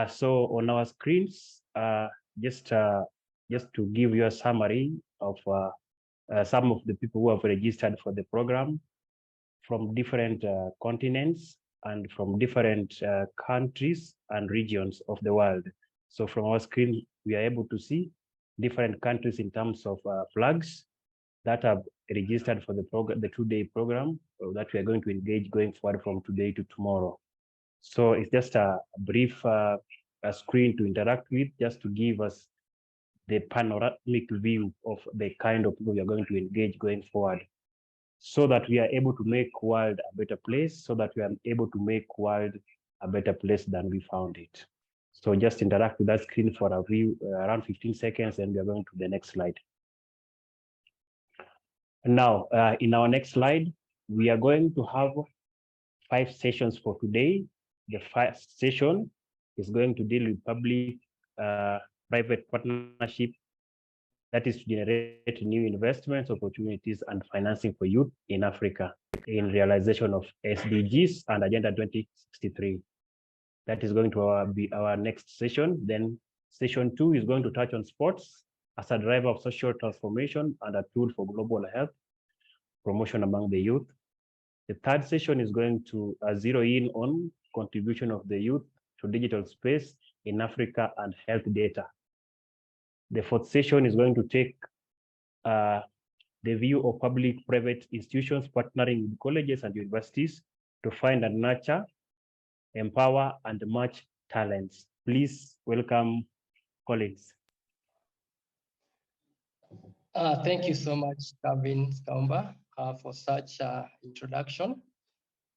So on our screens, just to give you a summary of some of the people who have registered for the program from different continents and from different countries and regions of the world. So from our screen, we are able to see different countries in terms of flags that have registered for the program, the 2-day program that we are going to engage going forward from today to tomorrow. So it's just a brief a screen to interact with, just to give us the panoramic view of the kind of people we are going to engage going forward, so that we are able to make world a better place, so that we are able to make world a better place than we found it. So just interact with that screen for a view, around 15 seconds, and we are going to the next slide. Now, in our next slide, we are going to have 5 sessions for today. The first session is going to deal with public-private partnership, that is to generate new investments, opportunities, and financing for youth in Africa in realization of SDGs and Agenda 2063. That is going to be our next session. Then session 2 is going to touch on sports as a driver of social transformation and a tool for global health promotion among the youth. The third session is going to zero in on contribution of the youth to digital space in Africa and health data. The fourth session is going to take the view of public-private institutions partnering with colleges and universities to find and nurture, empower, and match talents. Please welcome Collins. Thank you so much, Kevin Skaumba, for such introduction.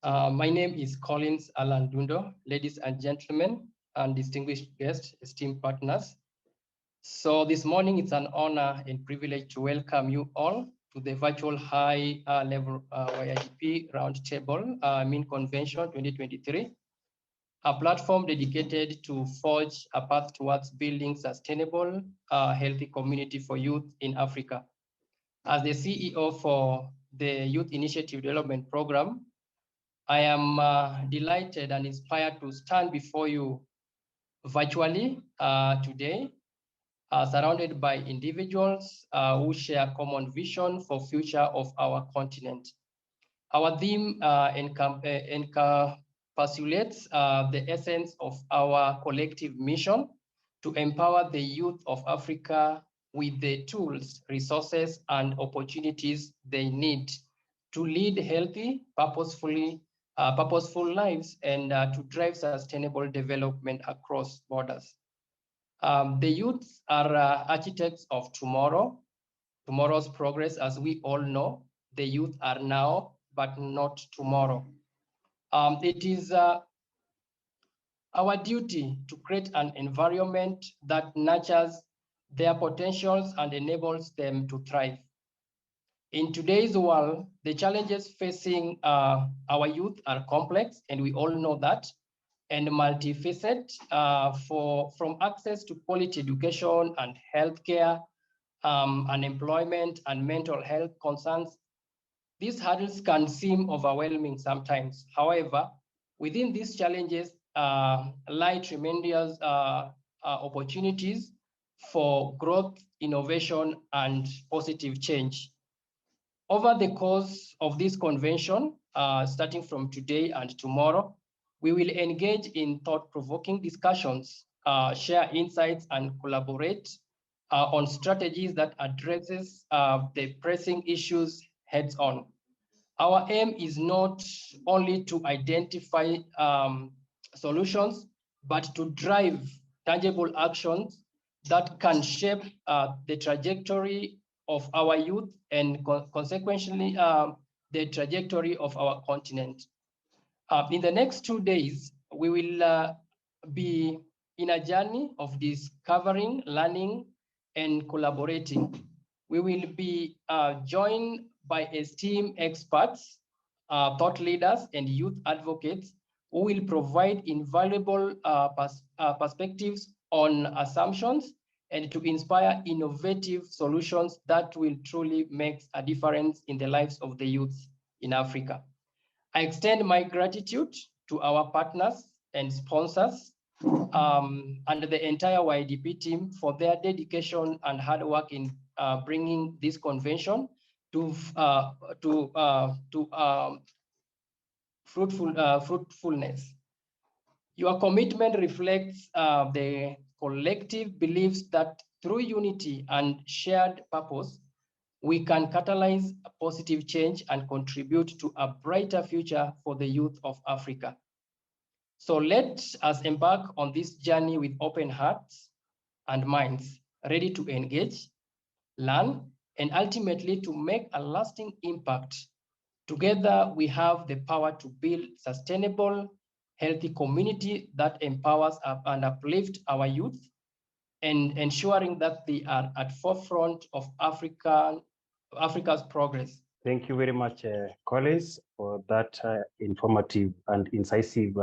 My name is Collins Alan Dundo. Ladies and gentlemen, and distinguished guests, esteemed partners. So this morning, it's an honor and privilege to welcome you all to the virtual high-level YIDP Roundtable Mean Convention 2023, a platform dedicated to forge a path towards building sustainable, healthy community for youth in Africa. As the CEO for the Youth Initiative Development Program, I am delighted and inspired to stand before you virtually today, surrounded by individuals who share common vision for future of our continent. Our theme encapsulates the essence of our collective mission to empower the youth of Africa with the tools, resources, and opportunities they need to lead healthy, purposeful lives and to drive sustainable development across borders. The youth are architects of tomorrow's progress. As we all know, the youth are now, but not tomorrow. It is our duty to create an environment that nurtures their potentials and enables them to thrive. In today's world, the challenges facing our youth are complex, and we all know that, and multifaceted, from access to quality education and healthcare, unemployment, and mental health concerns. These hurdles can seem overwhelming sometimes. However, within these challenges lie tremendous opportunities for growth, innovation, and positive change. Over the course of this convention, starting from today and tomorrow, we will engage in thought-provoking discussions, share insights, and collaborate on strategies that addresses the pressing issues heads-on. Our aim is not only to identify solutions, but to drive tangible actions that can shape the trajectory of our youth and consequently the trajectory of our continent. In the next 2 days, we will be in a journey of discovering, learning, and collaborating. We will be joined by esteemed experts, thought leaders, and youth advocates who will provide invaluable perspectives on assumptions and to inspire innovative solutions that will truly make a difference in the lives of the youth in Africa. I extend my gratitude to our partners and sponsors and the entire YIDP team for their dedication and hard work in bringing this convention to fruitfulness. Your commitment reflects the collective beliefs that through unity and shared purpose, we can catalyze a positive change and contribute to a brighter future for the youth of Africa. So let us embark on this journey with open hearts and minds, ready to engage, learn, and ultimately to make a lasting impact. Together, we have the power to build sustainable, healthy community that empowers and uplifts our youth, and ensuring that they are at forefront of Africa's progress. Thank you very much, Collins, for that informative and incisive,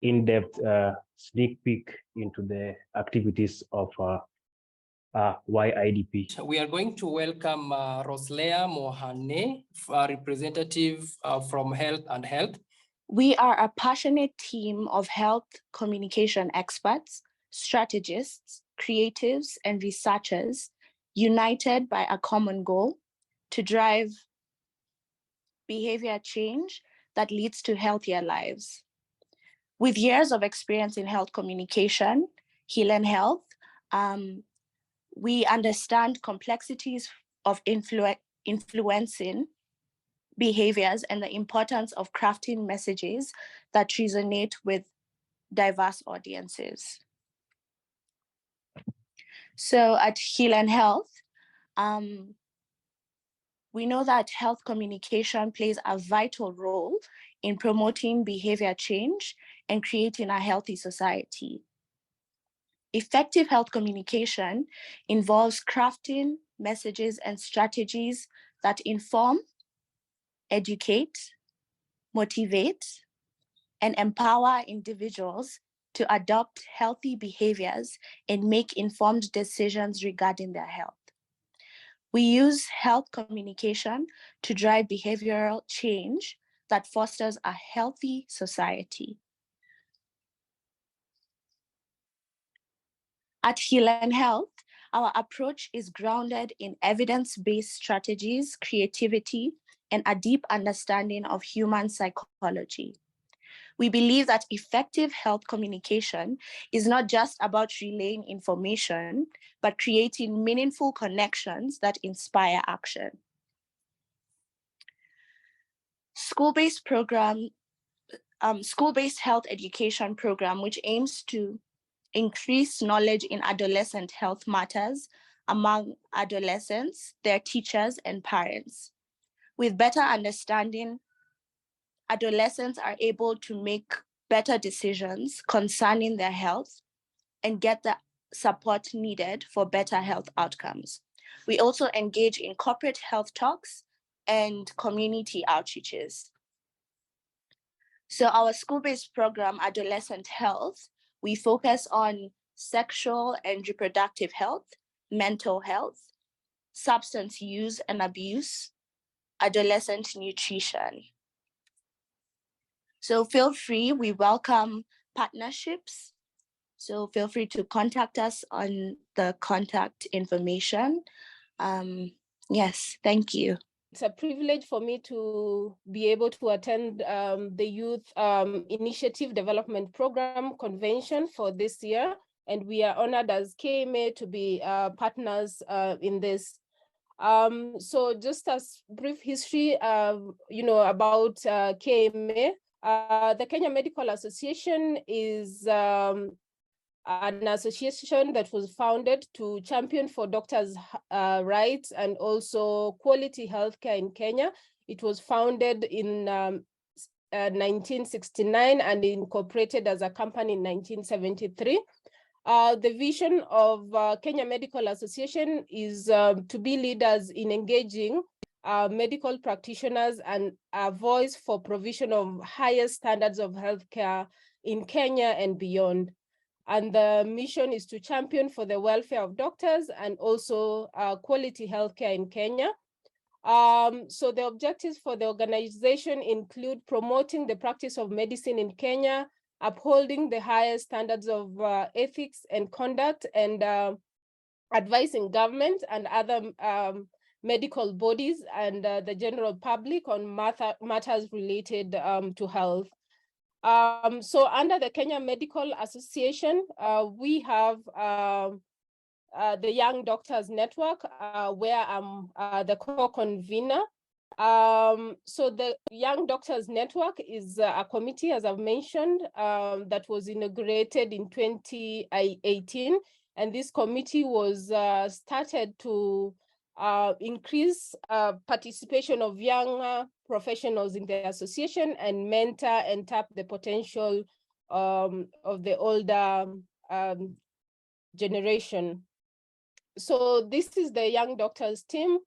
in-depth sneak peek into the activities of YIDP. We are going to welcome Roslea Mohane, a representative from Health and Health. We are a passionate team of health communication experts, strategists, creatives, and researchers united by a common goal to drive behavior change that leads to healthier lives. With years of experience in health communication, Heal and Health, we understand complexities of influencing behaviors and the importance of crafting messages that resonate with diverse audiences. So at Heal and Health, we know that health communication plays a vital role in promoting behavior change and creating a healthy society. Effective health communication involves crafting messages and strategies that inform, educate, motivate, and empower individuals to adopt healthy behaviors and make informed decisions regarding their health. We use health communication to drive behavioral change that fosters a healthy society. At Heal and Health, our approach is grounded in evidence-based strategies, creativity, and a deep understanding of human psychology. We believe that effective health communication is not just about relaying information, but creating meaningful connections that inspire action. School-based health education program, which aims to increase knowledge in adolescent health matters among adolescents, their teachers, and parents. With better understanding, adolescents are able to make better decisions concerning their health and get the support needed for better health outcomes. We also engage in corporate health talks and community outreaches. So our school-based program, Adolescent Health, we focus on sexual and reproductive health, mental health, substance use and abuse, adolescent nutrition. So feel free, we welcome partnerships. So feel free to contact us on the contact information. Yes, thank you. It's a privilege for me to be able to attend the Youth Initiative Development Program Convention for this year. And we are honored as KMA to be partners in this. So just as brief history, about KMA, the Kenya Medical Association is an association that was founded to champion for doctors' rights and also quality healthcare in Kenya. It was founded in 1969 and incorporated as a company in 1973. The vision of Kenya Medical Association is to be leaders in engaging medical practitioners and a voice for provision of highest standards of healthcare in Kenya and beyond. And the mission is to champion for the welfare of doctors and also quality healthcare in Kenya. So the objectives for the organization include promoting the practice of medicine in Kenya, upholding the highest standards of ethics and conduct, and advising government and other medical bodies and the general public on matters related to health. So under the Kenya Medical Association, we have the Young Doctors Network, where I'm the co-convener. So the Young Doctors Network is a committee, as I've mentioned, that was inaugurated in 2018. And this committee was started to increase participation of young professionals in the association and mentor and tap the potential of the older generation. So this is the Young Doctors team.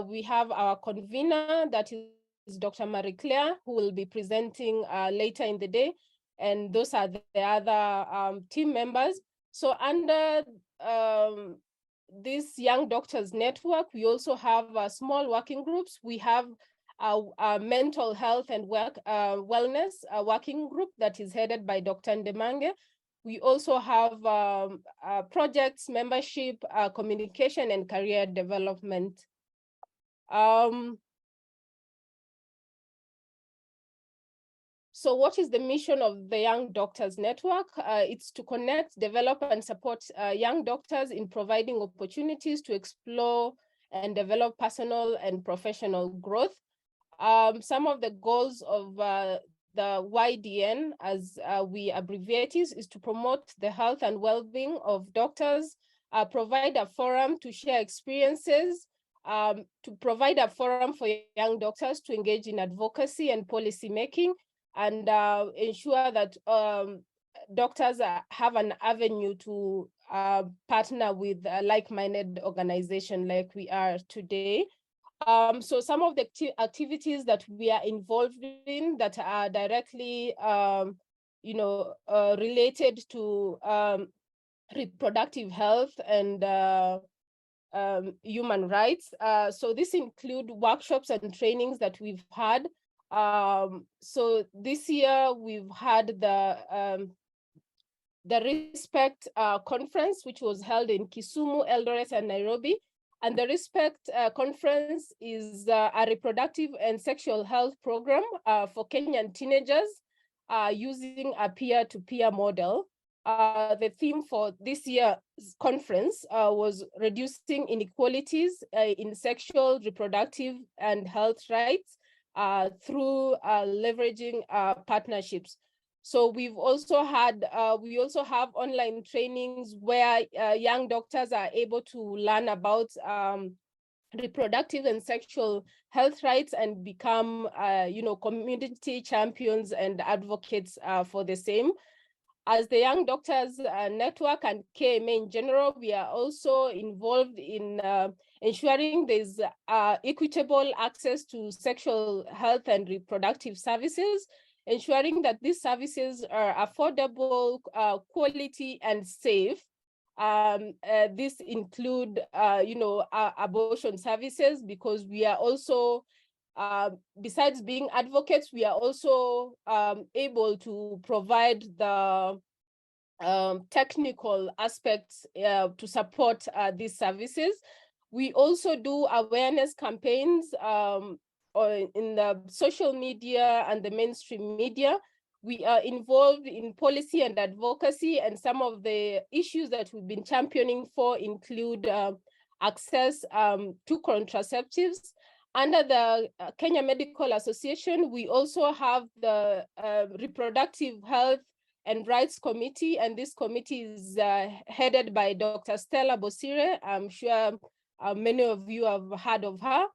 We have our convener, that is Dr. Marie Claire, who will be presenting later in the day. And those are the other team members. So under this Young Doctors Network, we also have small working groups. We have a mental health and wellness working group that is headed by Dr. Ndemange. We also have projects, membership, communication, and career development. So what is the mission of the Young Doctors Network? It's to connect, develop, and support young doctors in providing opportunities to explore and develop personal and professional growth. Some of the goals of the YDN, as we abbreviate it, is to promote the health and well-being of doctors, provide a forum to share experiences, to provide a forum for young doctors to engage in advocacy and policy making, and ensure that doctors have an avenue to partner with a like-minded organization like we are today. So some of the activities that we are involved in that are directly, related to reproductive health and human rights. So this include workshops and trainings that we've had. So this year we've had the Respect conference, which was held in Kisumu, Eldoret, and Nairobi. And the Respect conference is a reproductive and sexual health program for Kenyan teenagers using a peer-to-peer model. The theme for this year's conference was reducing inequalities in sexual, reproductive, and health rights through leveraging partnerships. So we've also had, we also have online trainings where young doctors are able to learn about reproductive and sexual health rights and become, community champions and advocates for the same. As the Young Doctors Network and KMA in general, we are also involved in ensuring there's equitable access to sexual health and reproductive services, ensuring that these services are affordable, quality, and safe. This include, abortion services, because we are also, besides being advocates, we are also able to provide the technical aspects to support these services. We also do awareness campaigns in the social media and the mainstream media. We are involved in policy and advocacy, and some of the issues that we've been championing for include access to contraceptives. Under the Kenya Medical Association, we also have the Reproductive Health and Rights Committee, and this committee is headed by Dr. Stella Bosire. I'm sure many of you have heard of her.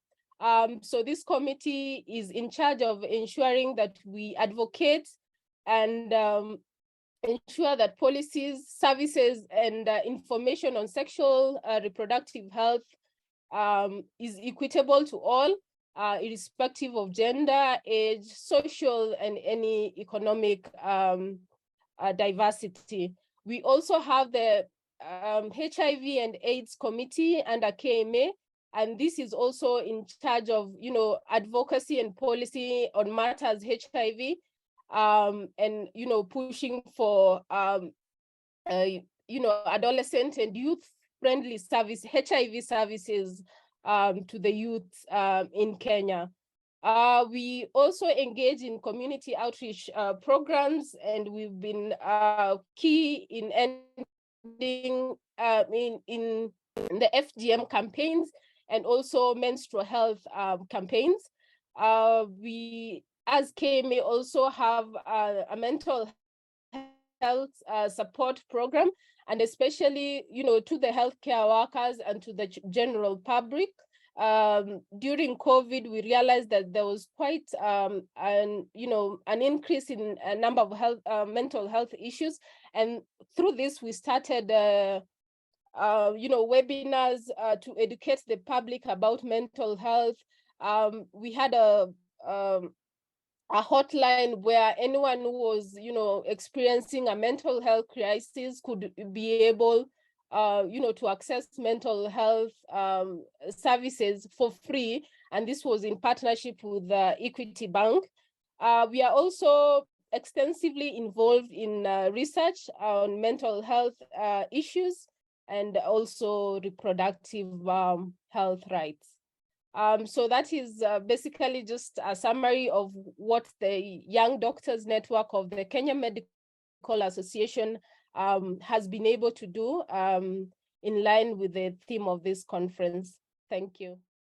So this committee is in charge of ensuring that we advocate and ensure that policies, services, and information on sexual reproductive health is equitable to all, irrespective of gender, age, social, and any economic diversity. We also have the HIV and AIDS Committee under KMA, and this is also in charge of, advocacy and policy on matters HIV. and, pushing for, adolescent and youth-friendly service, HIV services to the youth in Kenya. We also engage in community outreach programs, and we've been key in ending in the FGM campaigns and also menstrual health campaigns. We, as KMA, also have a mental health support program, and especially, to the healthcare workers and to the general public. During COVID, we realized that there was quite an increase in a number of mental health issues, and through this we started webinars to educate the public about mental health. We had a hotline where anyone who was, experiencing a mental health crisis could be able, to access mental health services for free. And this was in partnership with Equity Bank. We are also extensively involved in research on mental health issues and also reproductive health rights. So that is basically just a summary of what the Young Doctors Network of the Kenya Medical Association has been able to do in line with the theme of this conference. Thank you.